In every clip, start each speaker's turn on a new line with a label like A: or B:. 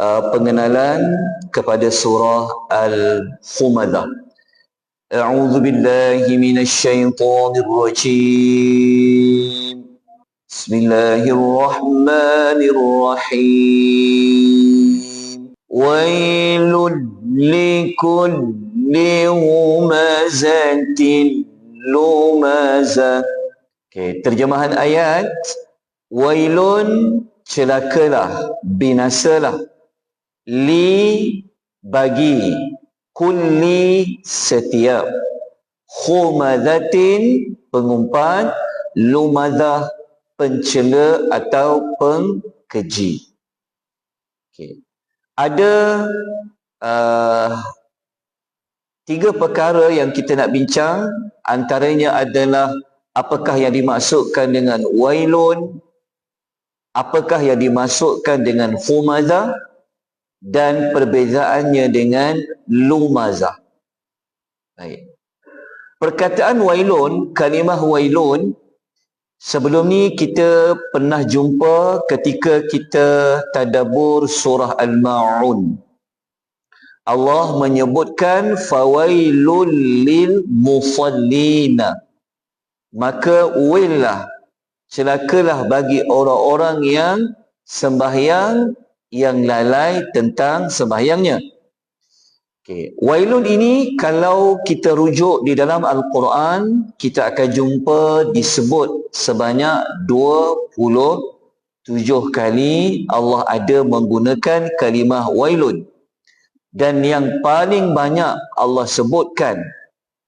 A: pengenalan kepada surah Al-Humazah. A'udzu billahi minasyaitonir rajim. Bismillahirrahmanirrahim. Wailul likulli humazatin lumazah. Okey, terjemahan ayat, wailun, celakalah, binasalah, li, bagi, kulli, setiap, khumadhatin, pengumpat, lumadah, pencela atau pengkeji. Okay. Ada tiga perkara yang kita nak bincang. Antaranya adalah apakah yang dimaksudkan dengan wailun, apakah yang dimaksudkan dengan humazah, dan perbezaannya dengan lumazah. Baik. Perkataan wailun, kalimah wailun, sebelum ni kita pernah jumpa ketika kita tadabbur surah Al-Ma'un. Allah menyebutkan fawailul lil musallina. Maka waillah, celakalah bagi orang-orang yang sembahyang, yang lalai tentang sembahyangnya. Okay. Wailun ini kalau kita rujuk di dalam Al-Quran, kita akan jumpa disebut sebanyak 27 kali Allah ada menggunakan kalimah wailun. Dan yang paling banyak Allah sebutkan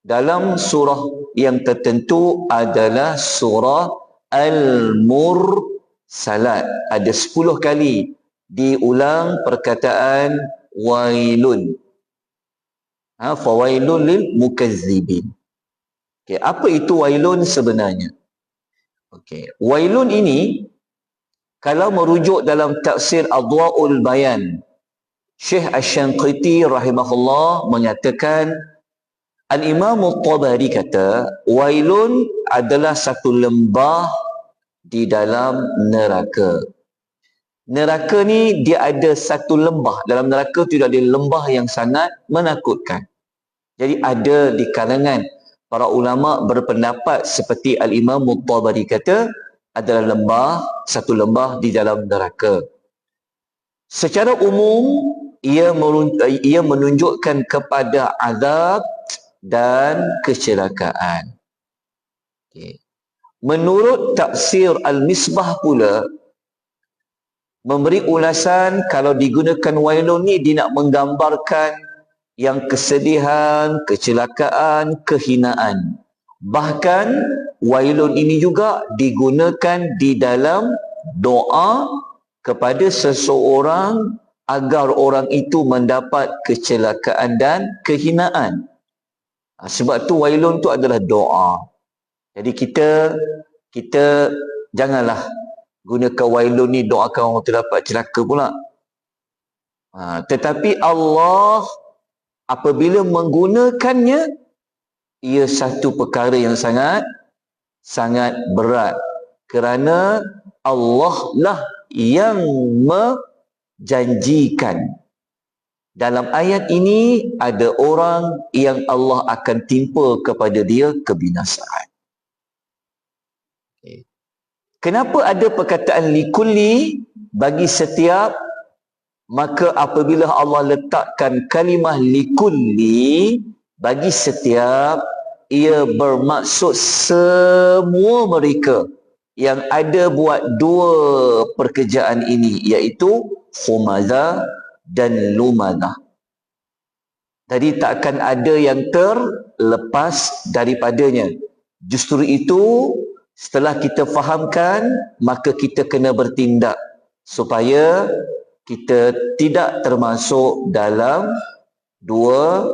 A: dalam surah yang tertentu adalah surah Al-Mursalat. Ada 10 kali diulang perkataan wailun. Fawailun lil mukazzibin. Okay, apa itu wailun sebenarnya? Okay. Wailun ini kalau merujuk dalam tafsir Adwa'ul Bayan, Syekh Asy-Syanqiti rahimahullah menyatakan, Al-Imam At-Tabari kata wailun adalah satu lembah di dalam neraka. Neraka ni dia ada satu lembah. Dalam neraka tu ada lembah yang sangat menakutkan. Jadi ada di kalangan para ulama berpendapat seperti Al-Imam At-Tabari kata adalah lembah, satu lembah di dalam neraka. Secara umum ia menunjukkan kepada azab dan kecelakaan. Okay. Menurut tafsir Al-Misbah pula memberi ulasan kalau digunakan wailun ni dia nak menggambarkan yang kesedihan, kecelakaan, kehinaan. Bahkan wailun ini juga digunakan di dalam doa kepada seseorang agar orang itu mendapat kecelakaan dan kehinaan. Sebab tu wailun tu adalah doa. Jadi kita janganlah gunakan wailun ni doakan orang tu dapat celaka pula. Tetapi Allah apabila menggunakannya, ia satu perkara yang sangat berat. Kerana Allah lah yang janjikan. Dalam ayat ini ada orang yang Allah akan timpa kepada dia kebinasaan. Okay. Kenapa ada perkataan likulli, bagi setiap? Maka apabila Allah letakkan kalimah likulli, bagi setiap, ia bermaksud semua mereka yang ada buat dua pekerjaan ini, iaitu humazah dan lumadah. Jadi tak akan ada yang terlepas daripadanya. Justru itu setelah kita fahamkan, maka kita kena bertindak supaya kita tidak termasuk dalam dua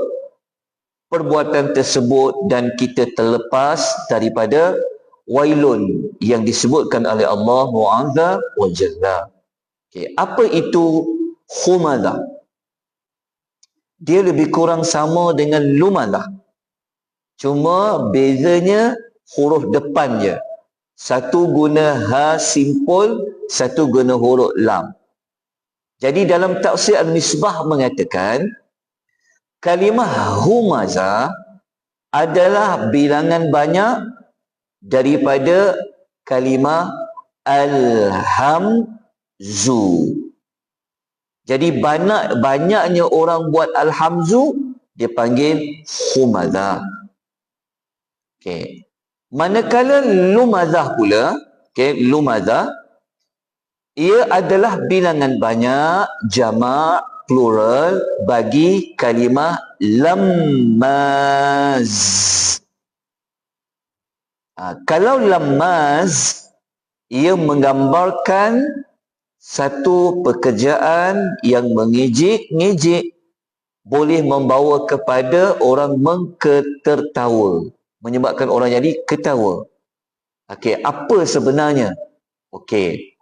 A: perbuatan tersebut dan kita terlepas daripada wailun yang disebutkan oleh Allah Azza wa Jalla. Okay. Apa itu humazah? Dia lebih kurang sama dengan lumadah. Cuma bezanya huruf depan je. Satu guna ha simpul, satu guna huruf lam. Jadi dalam tafsir Al-Misbah mengatakan kalimah humazah adalah bilangan banyak daripada kalimah al-hamzu. Jadi banyaknya orang buat al-hamzu, dia panggil humazah. Okey. Manakala lumazah pula, okey, lumazah ia adalah bilangan banyak jamak plural bagi kalimah lammaz. Kalau lammaz ia menggambarkan satu pekerjaan yang mengejek-ngejek, boleh membawa kepada orang mengketertawa, menyebabkan orang jadi ketawa. Okey, apa sebenarnya? Okey.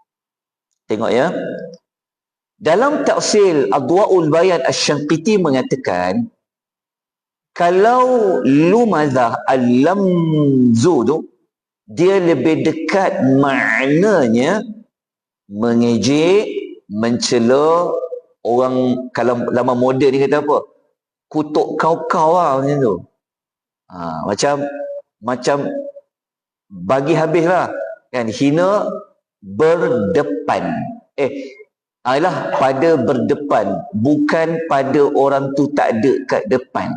A: Tengok ya. Dalam tafsir Adwa'ul Bayan Asy-Syanqiti mengatakan kalau lumazah al-lamzu tu dia lebih dekat maknanya mengejek, mencela orang. Kalau lama moden ni kata apa? Kutuk kau-kau lah macam tu. Macam bagi habis lah kan, hina berdepan. Pada berdepan, bukan pada orang tu tak ada kat depan.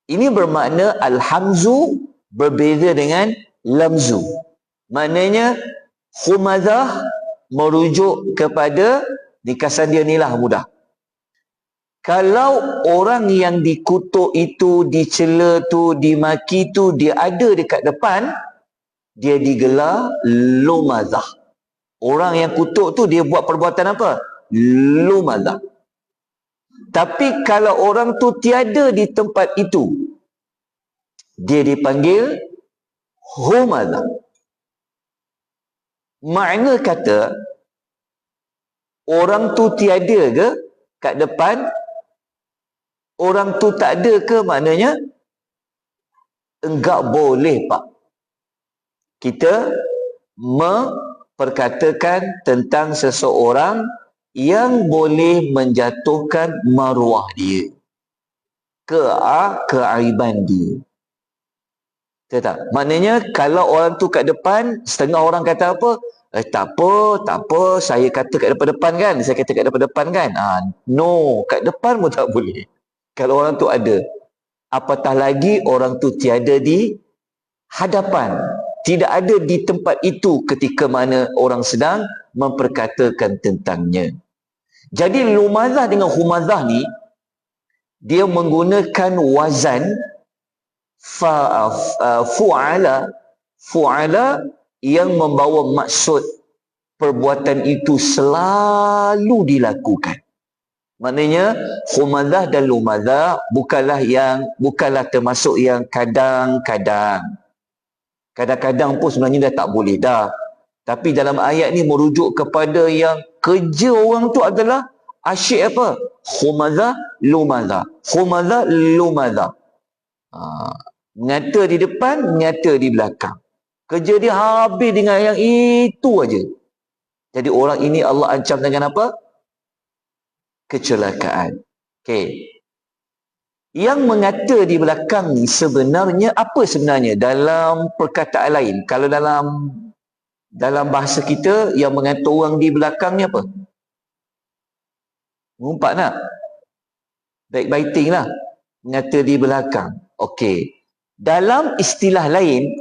A: Ini bermakna al-hamzu berbeza dengan lamzu. Maknanya humazah merujuk kepada nikasan dia ni lah mudah. Kalau orang yang dikutuk itu, dicela tu, dimaki tu, dia ada dekat depan, dia digelar lumazah. Orang yang kutuk tu dia buat perbuatan apa? Lumazah. Tapi kalau orang tu tiada di tempat itu, dia dipanggil humazah. Makna kata orang tu tiada ke kat depan, orang tu tak ada ke, maknanya enggak boleh pak kita memperkatakan tentang seseorang yang boleh menjatuhkan maruah dia, keaiban dia. Tahu tak? Maknanya kalau orang tu kat depan, setengah orang kata apa? Tak apa, saya kata kat depan-depan kan, saya kata kat depan-depan kan. No, kat depan pun tak boleh. Kalau orang tu ada. Apatah lagi orang tu tiada di hadapan, tidak ada di tempat itu ketika mana orang sedang memperkatakan tentangnya. Jadi lumazah dengan humazah ni dia menggunakan wazan fu'ala yang membawa maksud perbuatan itu selalu dilakukan. Maknanya humazah dan lumazah bukanlah termasuk yang kadang-kadang. Kadang-kadang pun sebenarnya dah tak boleh dah. Tapi dalam ayat ni merujuk kepada yang kerja orang tu adalah asyik apa? Humazah, lumazah. Humazah, lumazah. Mengata di depan, mengata di belakang. Kerja dia habis dengan yang itu aja. Jadi orang ini Allah ancam dengan apa? Kecelakaan. Okey. Yang mengata di belakang ni sebenarnya apa sebenarnya dalam perkataan lain? Kalau dalam bahasa kita yang mengata orang di belakang ni apa? Mengumpat nak? Backbiting lah. Mengata di belakang. Okey. Dalam istilah lain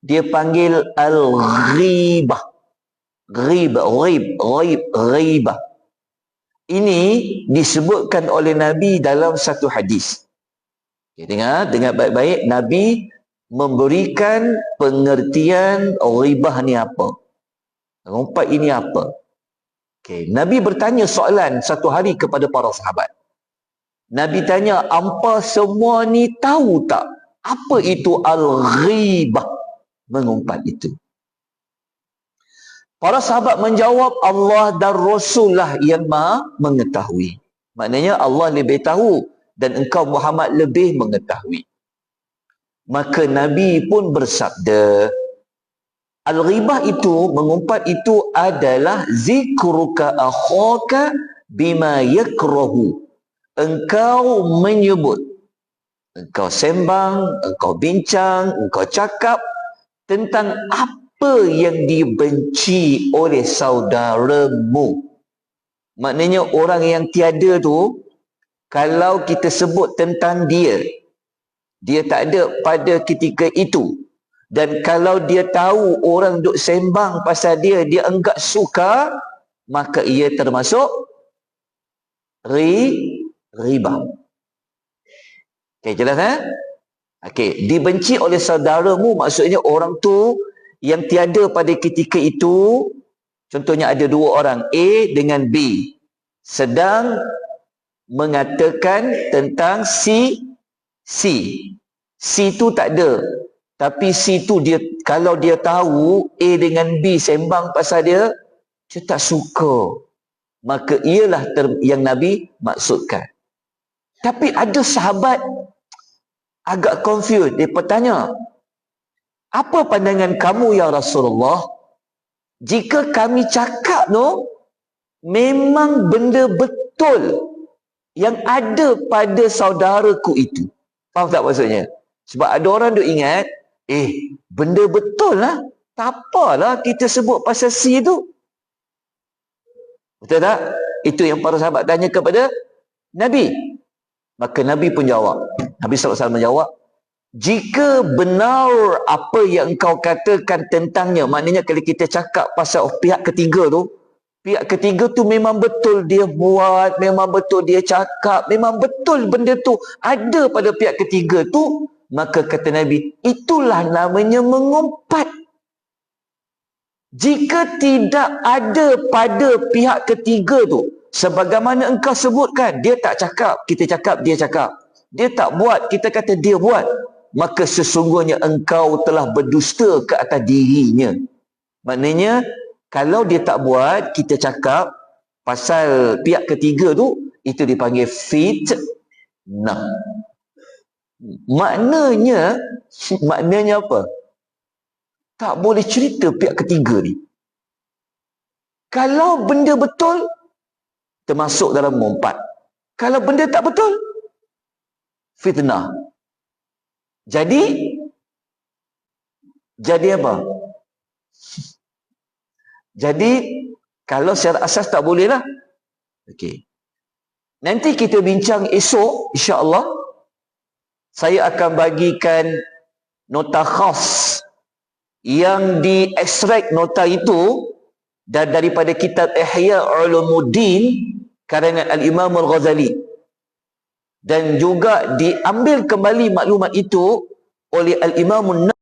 A: dia panggil al-ghibah. Ghibah. Ini disebutkan oleh Nabi dalam satu hadis. Okay, dengar baik-baik. Nabi memberikan pengertian ghibah ni apa. Ngumpat ini apa. Okay, Nabi bertanya soalan satu hari kepada para sahabat. Nabi tanya, hampa semua ni tahu tak apa itu al-ghibah? Mengumpat itu. Para sahabat menjawab, Allah dan Rasul lah yang maha mengetahui. Maknanya Allah lebih tahu dan engkau Muhammad lebih mengetahui. Maka Nabi pun bersabda, Al-ghibah itu, mengumpat itu adalah zikruka akhaka bima yakrahu. Engkau menyebut, engkau sembang, engkau bincang, engkau cakap tentang apa yang dibenci oleh saudaramu. Maknanya orang yang tiada tu, kalau kita sebut tentang dia, dia tak ada pada ketika itu. Dan kalau dia tahu orang duk sembang pasal dia, dia enggak suka, maka ia termasuk ribah. Okey, jelas Okey, dibenci oleh saudaramu maksudnya orang tu yang tiada pada ketika itu. Contohnya ada dua orang, A dengan B, sedang mengatakan tentang C. C tu tak ada. Tapi C tu dia, kalau dia tahu A dengan B sembang pasal dia tak suka. Maka ialah yang Nabi maksudkan. Tapi ada sahabat agak confused. Dia bertanya, apa pandangan kamu ya Rasulullah? Jika kami cakap tu memang benda betul yang ada pada saudaraku itu. Faham tak maksudnya? Sebab ada orang duk ingat, benda betul lah. Tak apalah kita sebut pasal C tu. Betul tak? Itu yang para sahabat tanya kepada Nabi. Maka Nabi pun jawab. Nabi SAW menjawab, jika benar apa yang engkau katakan tentangnya, maknanya kalau kita cakap pasal pihak ketiga tu memang betul dia buat, memang betul dia cakap, memang betul benda tu ada pada pihak ketiga tu, maka kata Nabi, itulah namanya mengumpat. Jika tidak ada pada pihak ketiga tu, sebagaimana engkau sebutkan, dia tak cakap, kita cakap, dia cakap. Dia tak buat, kita kata dia buat. Maka sesungguhnya engkau telah berdusta ke atas dirinya. Maknanya, kalau dia tak buat, kita cakap pasal pihak ketiga tu, itu dipanggil fitnah. Maknanya apa? Tak boleh cerita pihak ketiga ni. Kalau benda betul, termasuk dalam mengumpat. Kalau benda tak betul, fitnah. Jadi apa? Jadi, kalau secara asas tak boleh lah. Okey. Nanti kita bincang esok, insya-Allah. Saya akan bagikan nota khas yang diekstrak nota itu dan daripada kitab Ihya Ulumuddin karangan Al-Imam Al-Ghazali, dan juga diambil kembali maklumat itu oleh Al-Imam An-Nawawi.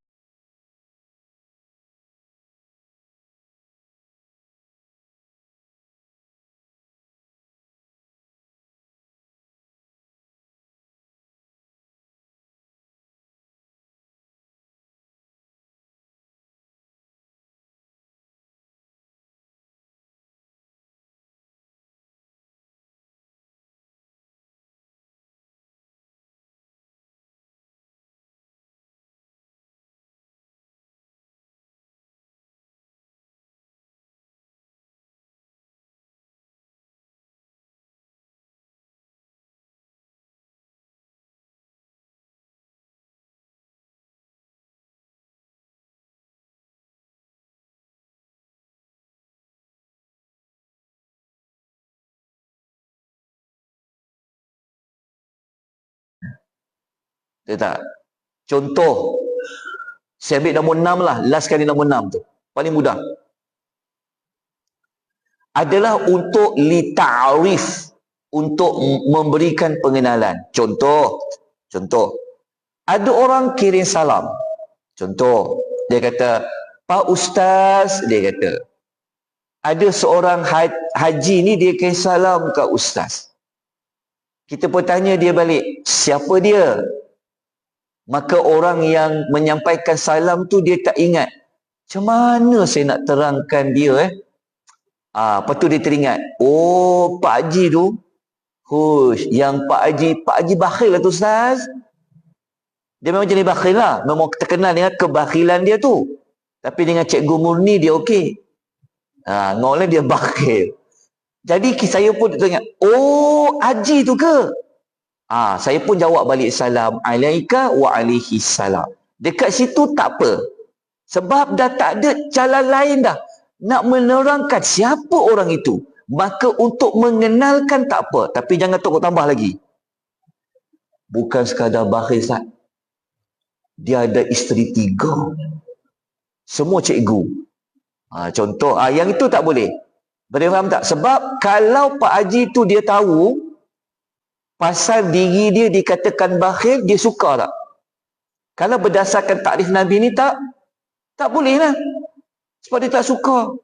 A: Tak? Contoh, saya ambil nombor 6 lah, last kali nombor 6 tu. Paling mudah. Adalah untuk li-ta'rif, untuk memberikan pengenalan. Contoh. Ada orang kirim salam. Contoh, dia kata, Pak Ustaz, dia kata, ada seorang haji ni dia kirim salam ke Ustaz. Kita pun tanya dia balik, siapa dia? Maka orang yang menyampaikan salam tu dia tak ingat. Macam mana saya nak terangkan dia lepas tu dia teringat. Oh, Pak Haji tu. Hush, yang Pak Haji bakhil lah tu Ustaz. Dia memang jenis bakhil lah. Memang terkenal dengan kebakhilan dia tu. Tapi dengan cikgu murni dia okey. Ngoleh dia bakhil. Jadi saya pun teringat, oh Haji tu ke? Saya pun jawab balik salam alaika wa alaihi salam. Dekat situ tak apa. Sebab dah tak ada jalan lain dah nak menerangkan siapa orang itu. Maka untuk mengenalkan tak apa. Tapi jangan tunggu tambah lagi. Bukan sekadar bakhil, Ustaz. Dia ada isteri 3. Semua cikgu. Contoh, yang itu tak boleh. Boleh faham tak? Sebab kalau Pak Haji tu dia tahu pasal diri dia dikatakan bakhil, dia suka tak? Kalau berdasarkan takrif Nabi ni tak boleh lah. Sebab dia tak suka.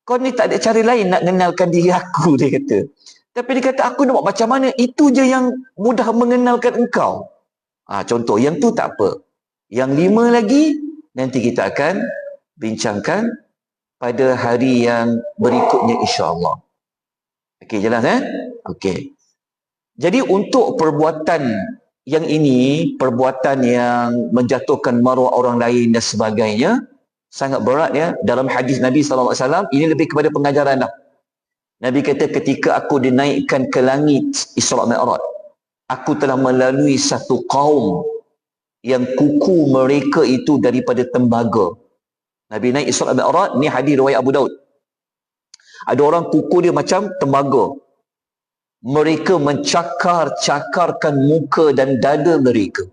A: Kau ni tak ada cara lain nak kenalkan diri aku, dia kata. Tapi dia kata, aku nak buat macam mana? Itu je yang mudah mengenalkan engkau. Contoh, yang tu tak apa. Yang 5 lagi, nanti kita akan bincangkan pada hari yang berikutnya insya-Allah. Okey, jelas Okey. Jadi untuk perbuatan yang ini, perbuatan yang menjatuhkan maruah orang lain dan sebagainya, sangat berat ya. Dalam hadis Nabi SAW, ini lebih kepada pengajaran dah. Nabi kata, ketika aku dinaikkan ke langit Isra' Mi'raj, aku telah melalui satu kaum yang kuku mereka itu daripada tembaga. Nabi naik Isra' Mi'raj, ni hadis riwayat Abu Daud. Ada orang kuku dia macam tembaga. Mereka mencakar-cakarkan muka dan dada mereka.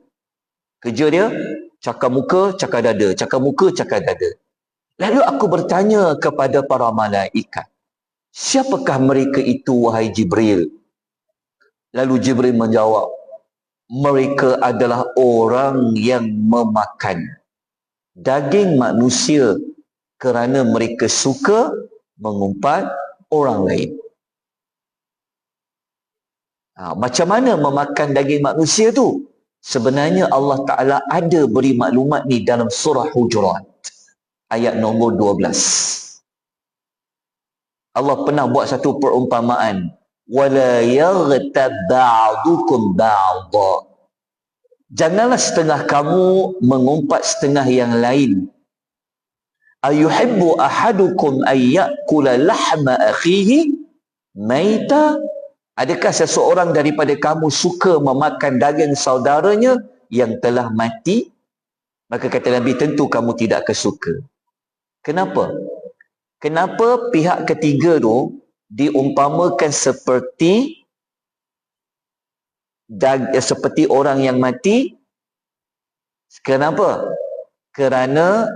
A: Kerja dia, cakar muka, cakar dada. Cakar muka, cakar dada. Lalu aku bertanya kepada para malaikat, siapakah mereka itu, wahai Jibril? Lalu Jibril menjawab, mereka adalah orang yang memakan daging manusia kerana mereka suka mengumpat orang lain. Macam mana memakan daging manusia tu? Sebenarnya Allah Ta'ala ada beri maklumat ni dalam surah Hujurat ayat nombor 12. Allah pernah buat satu perumpamaan, wala yaghtab ba'dukum ba'dha. Janganlah setengah kamu mengumpat setengah yang lain. Ayuhibbu ahadukum ayyakula lahma akhihi maita. Adakah seseorang daripada kamu suka memakan daging saudaranya yang telah mati? Maka kata Nabi, tentu kamu tidak kesuka. Kenapa? Kenapa pihak ketiga tu diumpamakan seperti orang yang mati? Kenapa? Kerana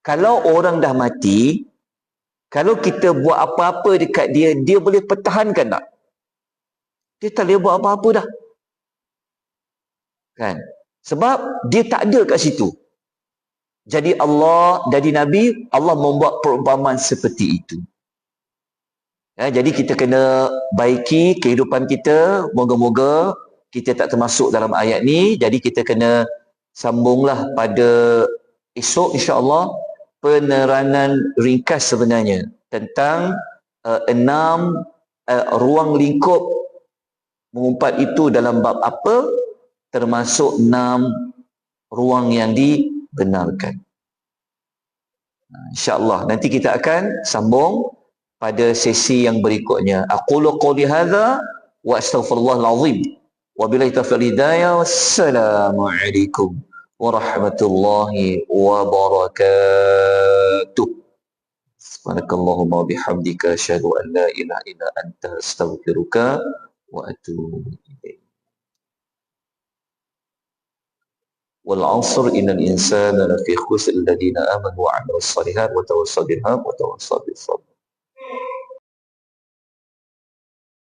A: kalau orang dah mati, kalau kita buat apa-apa dekat dia, dia boleh pertahankan tak? Dia tak boleh buat apa-apa dah. Kan? Sebab dia tak ada kat situ. Jadi Nabi, Allah membuat perumpamaan seperti itu. Jadi kita kena baiki kehidupan kita. Moga-moga kita tak termasuk dalam ayat ni. Jadi kita kena sambunglah pada esok insya-Allah penerangan ringkas sebenarnya tentang 6 ruang lingkup mengumpat itu dalam bab apa, termasuk 6 ruang yang dibenarkan. InsyaAllah nanti kita akan sambung pada sesi yang berikutnya. Aqulu qouli hadza wa astaghfirullahal azim. Wabillahi taufiq hidayah. Wassalamualaikum warahmatullahi wabarakatuh. Subhanakallahumma bihamdika asyhadu an la ilaha illa anta astaghfiruka wa atubu ilaik. Wal 'asr innal insana lafi khusr alladziina aamanu wa 'amilus shalihaati wa tawassaw bil haqqi wa tawassaw bis sabr.